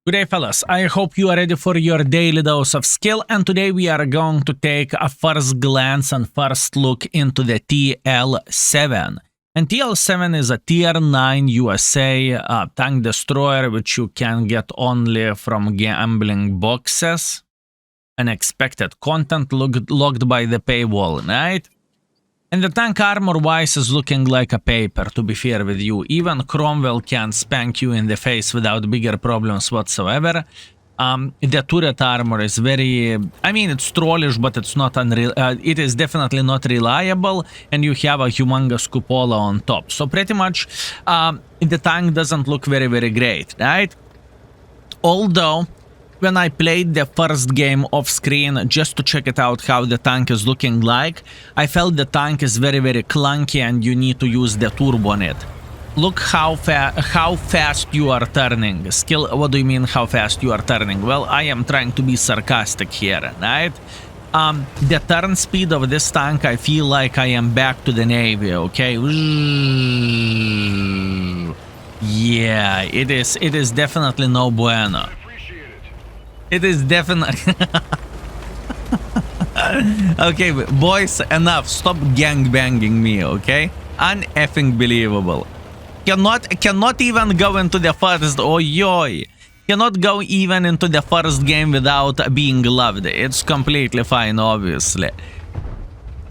Good day, fellas. I hope you are ready for your daily dose of skill, and today we are going to take a first glance and first look into the TL-7. And TL-7 is a tier 9 USA tank destroyer, which you can get only from gambling boxes. Unexpected content logged by the paywall, right? And the tank armor-wise is looking like a paper, to be fair with you. Even Cromwell can spank you in the face without bigger problems whatsoever. The turret armor is very... I mean, it's trollish, but it's not unreal. It is definitely not reliable, and you have a humongous cupola on top. So pretty much, the tank doesn't look very, very great, right? Although... when I played the first game off screen just to check it out how the tank is looking like, I felt the tank is very, very clunky and you need to use the turbo on it. Look how fast you are turning. What do you mean how fast you are turning? Well, I am trying to be sarcastic here, right? The turn speed of this tank, I feel like I am back to the Navy, okay? Yeah, it is definitely no bueno. It is definitely... Okay, boys, enough. Stop gangbanging me, okay? Uneffing believable. Cannot even go into the first... Oh, yoy. Cannot go even into the first game without being loved. It's completely fine, obviously.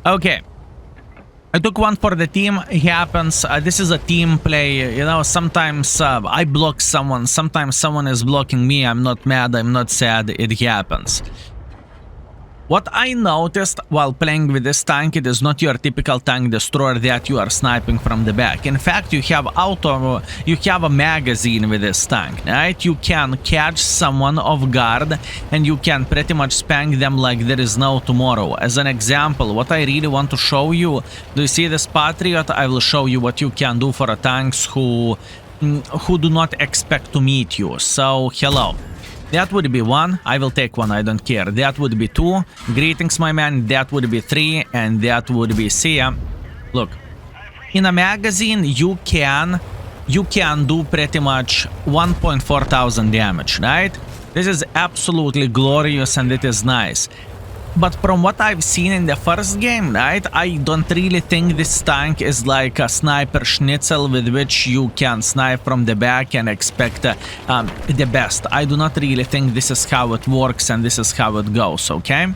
Okay. I took one for the team. It happens. This is a team play. You know, sometimes I block someone. Sometimes someone is blocking me. I'm not mad. I'm not sad. It happens. What I noticed while playing with this tank, it is not your typical tank destroyer that you are sniping from the back. In fact, you have a magazine with this tank, right? You can catch someone off guard and you can pretty much spank them like there is no tomorrow. As an example, what I really want to show you, do you see this Patriot? I will show you what you can do for tanks who do not expect to meet you. So, hello. That would be one. I will take one. I don't care. That would be two. Greetings, my man. That would be three. And that would be see ya. Look. In a magazine, you can do pretty much 1.4 thousand damage, right? This is absolutely glorious and it is nice. But from what I've seen in the first game, right, I don't really think this tank is like a sniper schnitzel with which you can snipe from the back and expect the best. I do not really think this is how it works and this is how it goes, okay?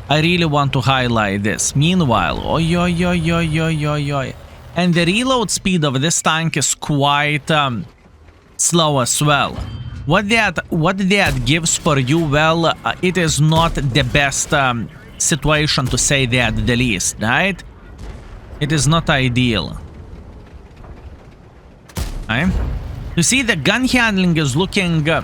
I really want to highlight this. Meanwhile, and the reload speed of this tank is quite slow as well. What that gives for you, well, it is not the best situation to say that the least, right? It is not ideal. Okay. You see, the gun handling is looking... the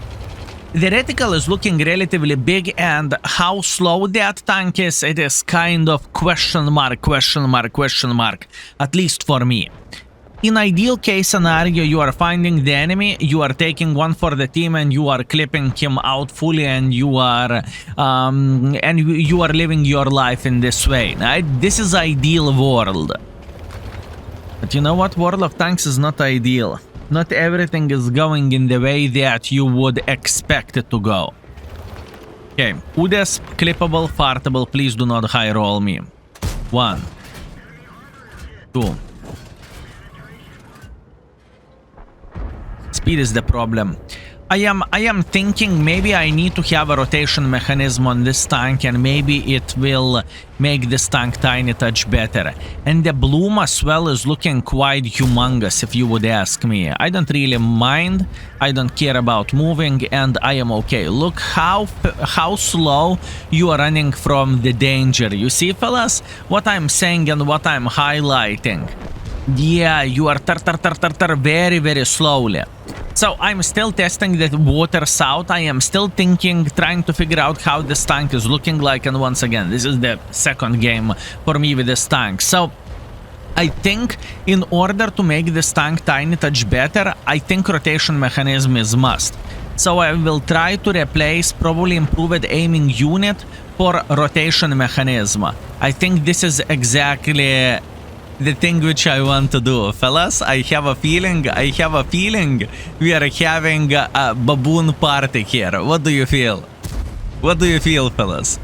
reticle is looking relatively big, and how slow that tank is, it is kind of question mark, at least for me. In ideal case scenario, you are finding the enemy, you are taking one for the team, and you are clipping him out fully, and you are living your life in this way. Right? This is ideal world. But you know what? World of Tanks is not ideal. Not everything is going in the way that you would expect it to go. Okay, Udes, clippable, fartable. Please do not high roll me. 1, 2. Speed is the problem. I am thinking maybe I need to have a rotation mechanism on this tank, and maybe it will make this tank tiny touch better. And the bloom as well is looking quite humongous, if you would ask me. I don't really mind. I don't care about moving, and I am okay. Look how slow you are running from the danger. You see, fellas, what I'm saying and what I'm highlighting. Yeah, you are very, very slowly. So I'm still testing the waters out. I am still trying to figure out how this tank is looking like. And once again, this is the second game for me with this tank. So I think in order to make this tank tiny touch better, I think rotation mechanism is must. So I will try to replace probably improved aiming unit for rotation mechanism. I think this is exactly the thing which I want to do. Fellas, I have a feeling we are having a baboon party here. What do you feel? What do you feel, fellas?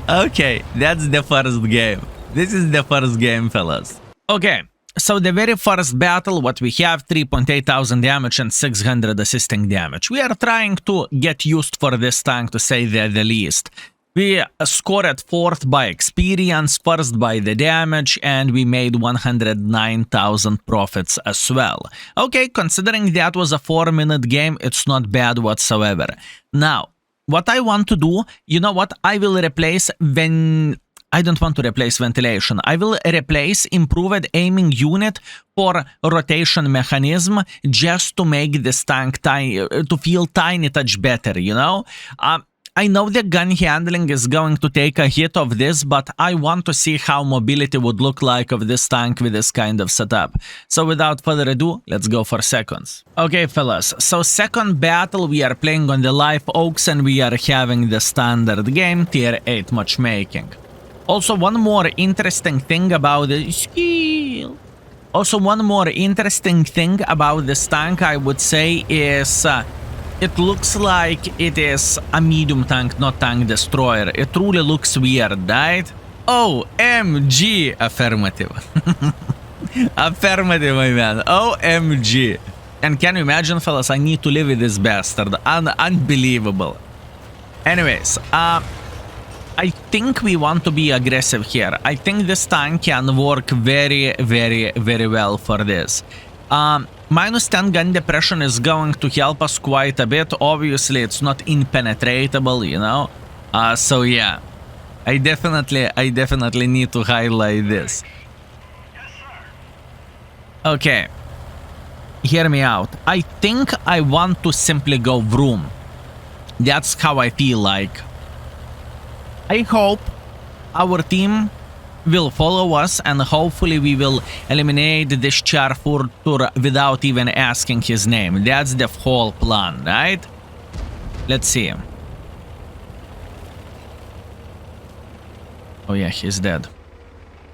Okay, that's the first game. This is the first game, fellas. Okay, so the very first battle, what we have, 3.8 thousand damage and 600 assisting damage. We are trying to get used for this tank, to say the least. We scored 4th by experience, 1st by the damage, and we made 109,000 profits as well. Okay, considering that was a 4-minute game, it's not bad whatsoever. Now, what I want to do, you know what, I will replace I don't want to replace ventilation. I will replace improved aiming unit for rotation mechanism, just to make this tank to feel tiny touch better, you know? I know the gun handling is going to take a hit of this, but I want to see how mobility would look like of this tank with this kind of setup. So without further ado, let's go for seconds. Okay, fellas, so second battle, we are playing on the live oaks and we are having the standard game, tier 8 matchmaking. Also, one more interesting thing about this tank, I would say, is it looks like it is a medium tank, not tank destroyer. It truly looks weird, right? OMG! Affirmative. Affirmative, my man. OMG. And can you imagine, fellas, I need to live with this bastard. Unbelievable. Anyways, I think we want to be aggressive here. I think this tank can work very, very, very well for this. Minus 10 gun depression is going to help us quite a bit. Obviously, it's not impenetrable, you know. So yeah, I definitely need to highlight this. Okay, hear me out. I think I want to simply go vroom. That's how I feel like. I hope our team will follow us and hopefully we will eliminate this Charfurtur without even asking his name. That's the whole plan, right? Let's see. Oh yeah, he's dead.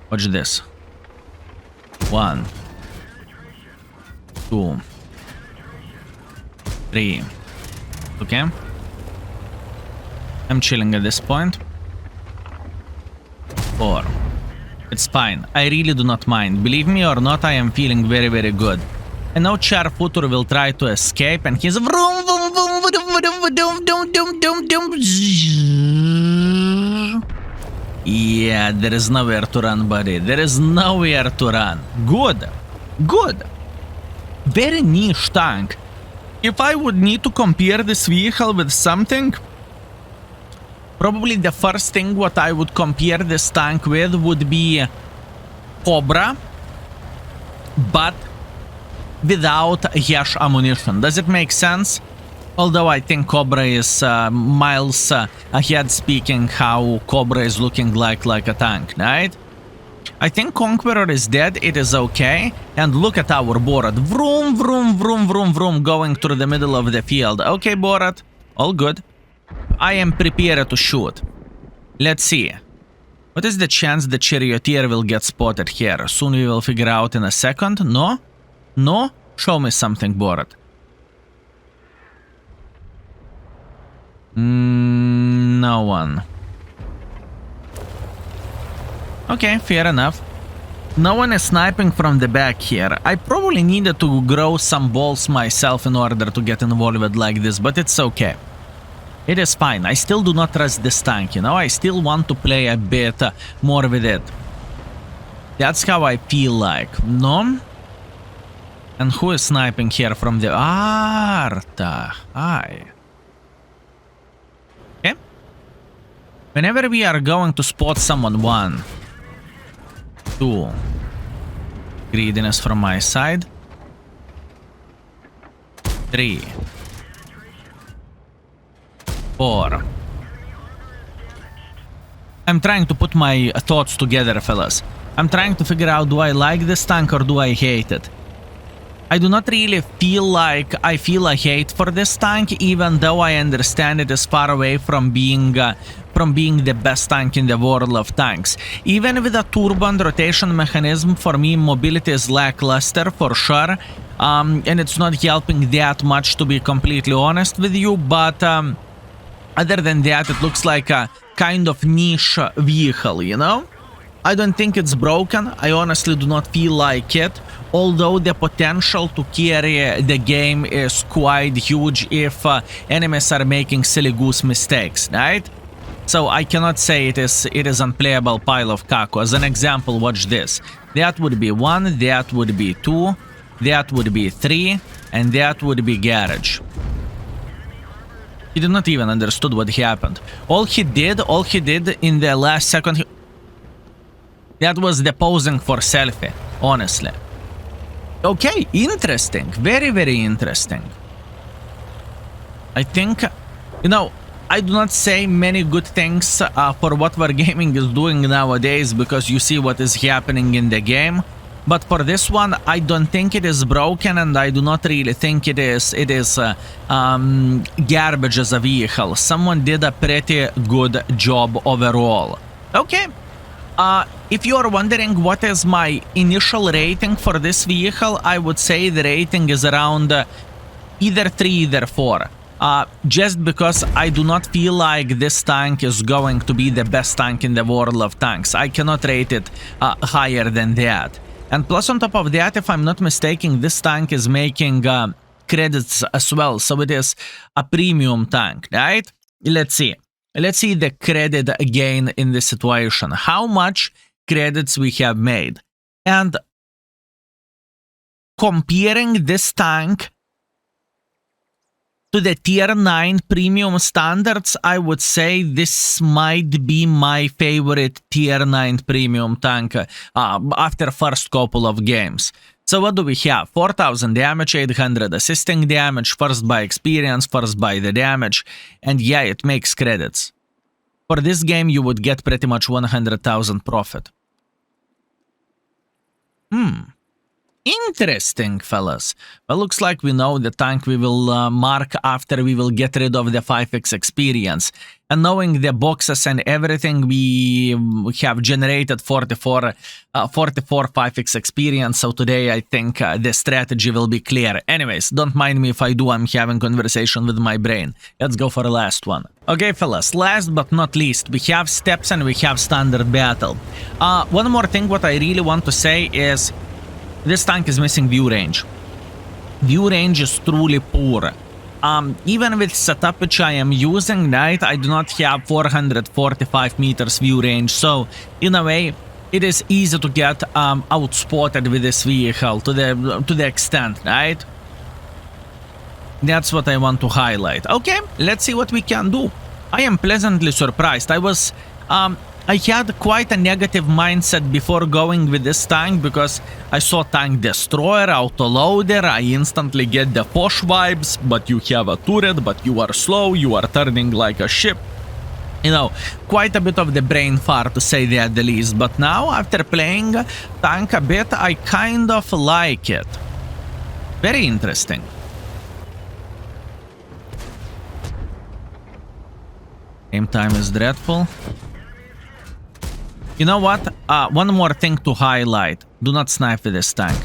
Watch this. 1, 2, 3. Okay. I'm chilling at this point. 4. It's fine. I really do not mind. Believe me or not, I am feeling very, very good. And now Charfurtur will try to escape and he's vroom, vroom, vroom, yeah, there is nowhere to run, buddy. There is nowhere to run. Good. Good. Very niche tank. If I would need to compare this vehicle with something, probably the first thing what I would compare this tank with would be Cobra, but without Yash ammunition. Does it make sense? Although I think Cobra is miles ahead, speaking how Cobra is looking like a tank, right? I think Conqueror is dead, it is okay. And look at our Borat. Vroom, vroom, vroom, vroom, vroom, going through the middle of the field. Okay, Borat, all good. I am prepared to shoot. Let's see. What is the chance the charioteer will get spotted here? Soon we will figure out in a second. No? No? Show me something, Borat. No one. Okay, fair enough. No one is sniping from the back here. I probably needed to grow some balls myself in order to get involved like this, but it's okay. It is fine. I still do not trust this tank, you know? I still want to play a bit more with it. That's how I feel like. No? And who is sniping here from the... Arta. Hi. Okay. Whenever we are going to spot someone, 1, 2. Greediness from my side. 3. 4. I'm trying to put my thoughts together, fellas. I'm trying to figure out, do I like this tank or do I hate it? I do not really feel like I feel a hate for this tank, even though I understand it is far away from being from being the best tank in the world of tanks. Even with a turbo and rotation mechanism, for me, mobility is lackluster for sure. And it's not helping that much, to be completely honest with you. But other than that, it looks like a kind of niche vehicle, you know? I don't think it's broken. I honestly do not feel like it. Although the potential to carry the game is quite huge if enemies are making silly goose mistakes, right? So I cannot say it is unplayable pile of caco. As an example, watch this. That would be 1, that would be 2, that would be 3, and that would be garage. He did not even understood what happened. All he did in the last second, that was the posing for selfie, honestly. Okay, interesting. Very, very interesting. I think, you know, I do not say many good things for what Wargaming is doing nowadays, because you see what is happening in the game. But for this one, I don't think it is broken, and I do not really think it is garbage as a vehicle. Someone did a pretty good job overall. Okay. If you are wondering what is my initial rating for this vehicle, I would say the rating is around either 3, either 4. Just because I do not feel like this tank is going to be the best tank in the world of tanks. I cannot rate it higher than that. And plus on top of that, if I'm not mistaken, this tank is making credits as well. So it is a premium tank, right? Let's see. Let's see the credit gain in this situation. How much credits we have made. And comparing this tank to the tier 9 premium standards, I would say this might be my favorite tier 9 premium tank after first couple of games. So what do we have? 4000 damage, 800 assisting damage, first by experience, first by the damage, and yeah, it makes credits. For this game, you would get pretty much 100,000 profit. Interesting, fellas. Well, looks like we know the tank we will mark after we will get rid of the 5x experience. And knowing the boxes and everything, we have generated 44 5x experience. So today, I think the strategy will be clear. Anyways, don't mind me if I do. I'm having conversation with my brain. Let's go for the last one. Okay, fellas, last but not least, we have steps and we have standard battle. One more thing what I really want to say is this tank is missing view range. View range is truly poor. Even with setup which I am using, right, I do not have 445 meters view range. So, in a way, it is easy to get outspotted with this vehicle to the extent, right? That's what I want to highlight. Okay, let's see what we can do. I am pleasantly surprised. I had quite a negative mindset before going with this tank because I saw tank destroyer, autoloader, I instantly get the Posh vibes, but you have a turret, but you are slow, you are turning like a ship. You know, quite a bit of the brain fart to say the at the least, but now after playing tank a bit, I kind of like it. Very interesting. Aim time is dreadful. You know what? One more thing to highlight. Do not snipe with this tank.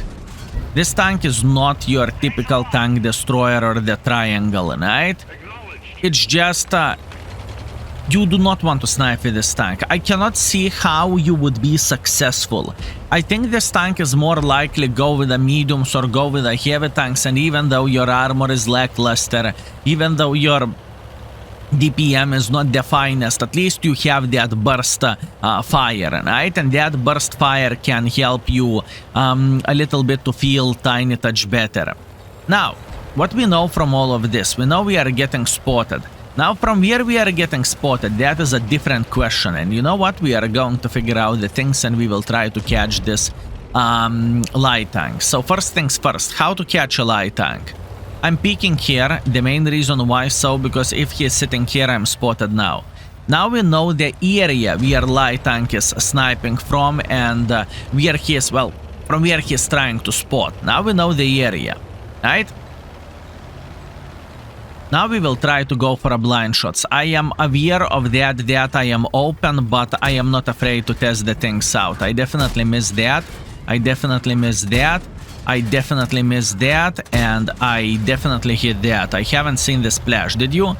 This tank is not your typical tank destroyer or the triangle, right? It's just... you do not want to snipe with this tank. I cannot see how you would be successful. I think this tank is more likely go with the mediums or go with the heavy tanks, and even though your armor is lackluster, even though your DPM is not the finest, at least you have that burst fire, right? And that burst fire can help you a little bit to feel tiny touch better. Now, what we know from all of this, we know we are getting spotted. Now, from where we are getting spotted, that is a different question. And you know what? We are going to figure out the things and we will try to catch this light tank. So first things first, how to catch a light tank. I'm peeking here. The main reason why so, because if he is sitting here, I'm spotted now. Now we know the area where light tank is sniping from and where he is, well, from where he is trying to spot. Now we know the area, right? Now we will try to go for a blind shots. I am aware of that I am open, but I am not afraid to test the things out. I definitely missed that. I definitely missed that. I definitely missed that. And I definitely hit that. I haven't seen the splash. Did you?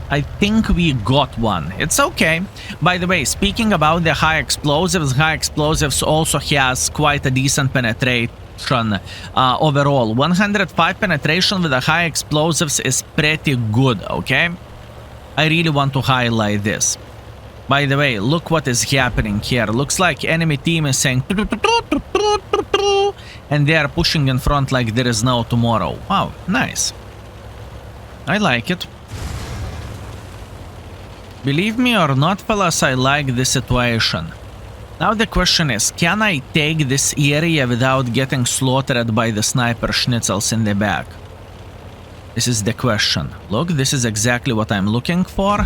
I think we got one. It's okay. By the way, speaking about the high explosives also has quite a decent penetration overall. 105 penetration with the high explosives is pretty good, okay? I really want to highlight this. By the way, look what is happening here. Looks like enemy team is saying and they are pushing in front like there is no tomorrow. Wow, nice. I like it. Believe me or not, fellas, I like this situation. Now the question is, can I take this area without getting slaughtered by the sniper schnitzels in the back? This is the question. Look, this is exactly what I'm looking for.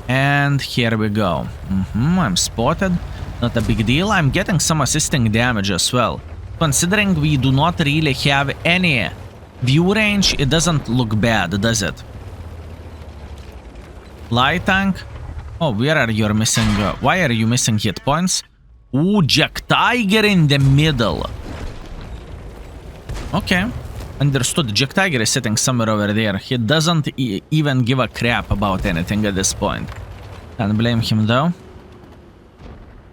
And here we go. I'm spotted. Not a big deal. I'm getting some assisting damage as well. Considering we do not really have any view range, it doesn't look bad, does it? Light tank? Oh, where are you missing? Why are you missing hit points? Ooh, Jack Tiger in the middle. Okay. Understood. Jack Tiger is sitting somewhere over there. He doesn't even give a crap about anything at this point. Can't blame him though.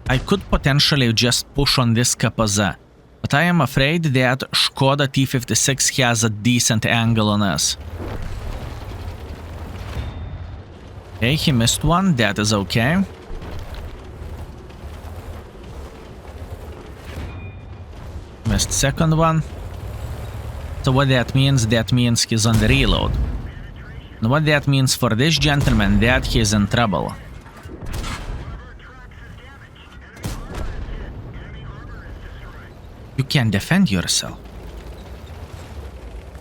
I could potentially just push on this Kapaza, but I am afraid that Skoda T56 has a decent angle on us. Okay, he missed one. That is okay. Missed second one. So what that means he's on the reload. And what that means for this gentleman, that he's in trouble. You can defend yourself.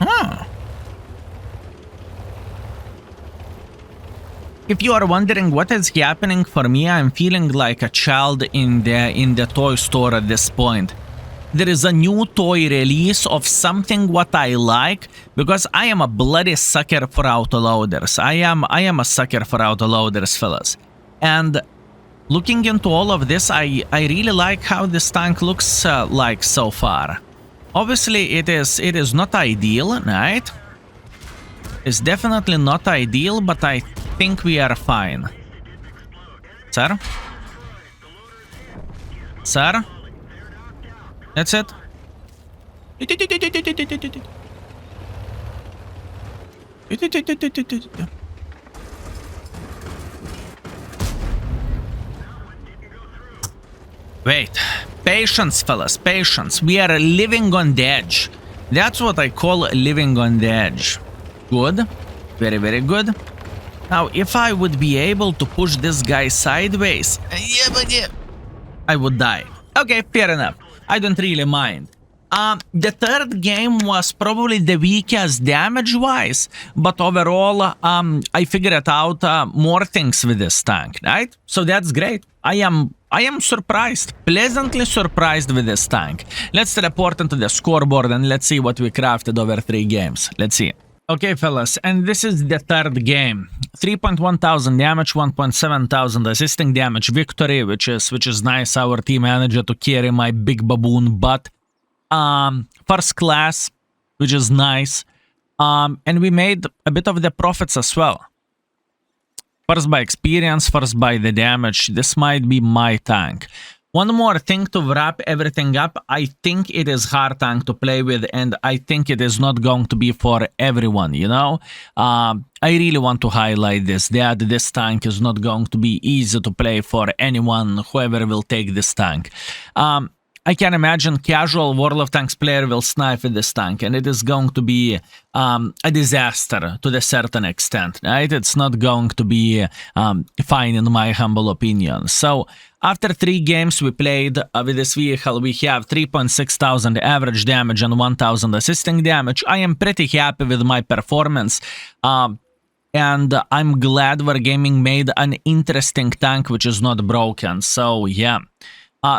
Huh. If you are wondering what is happening for me, I'm feeling like a child in the toy store at this point. There is a new toy release of something what I like, because I am a bloody sucker for autoloaders. I am a sucker for autoloaders, fellas. And looking into all of this, I really like how this tank looks like so far. Obviously, it is not ideal, right? It's definitely not ideal, but I think we are fine. Sir? Sir? That's it? Wait. Patience, fellas. Patience. We are living on the edge. That's what I call living on the edge. Good. Very, very good. Now, if I would be able to push this guy sideways, I would die. Okay, fair enough. I don't really mind. The third game was probably the weakest damage-wise, but overall, I figured out more things with this tank, right? So that's great. I am surprised, pleasantly surprised with this tank. Let's report into the scoreboard and let's see what we crafted over 3 games. Let's see. Okay, fellas, and this is the third game. 3.1 thousand damage, 1.7 thousand assisting damage victory, which is nice. Our team managed to carry my big baboon butt. First class, which is nice. And we made a bit of the profits as well. First by experience, first by the damage. This might be my tank. One more thing to wrap everything up. I think it is hard tank to play with, and I think it is not going to be for everyone, you know? I really want to highlight this, that this tank is not going to be easy to play for anyone, whoever will take this tank. I can imagine casual World of Tanks player will snipe with this tank, and it is going to be a disaster to a certain extent, right? It's not going to be fine in my humble opinion. So after 3 games we played with this vehicle, we have 3.6 thousand average damage and 1,000 assisting damage. I am pretty happy with my performance. And I'm glad Wargaming made an interesting tank which is not broken. So yeah.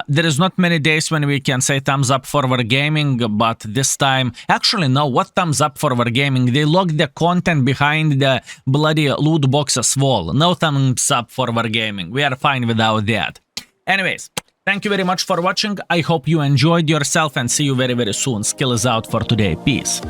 There is not many days when we can say thumbs up for Wargaming, but this time, actually no, what thumbs up for Wargaming? They locked the content behind the bloody loot boxes wall. No thumbs up for Wargaming. We are fine without that. Anyways, thank you very much for watching. I hope you enjoyed yourself and see you very, very soon. Skill is out for today. Peace.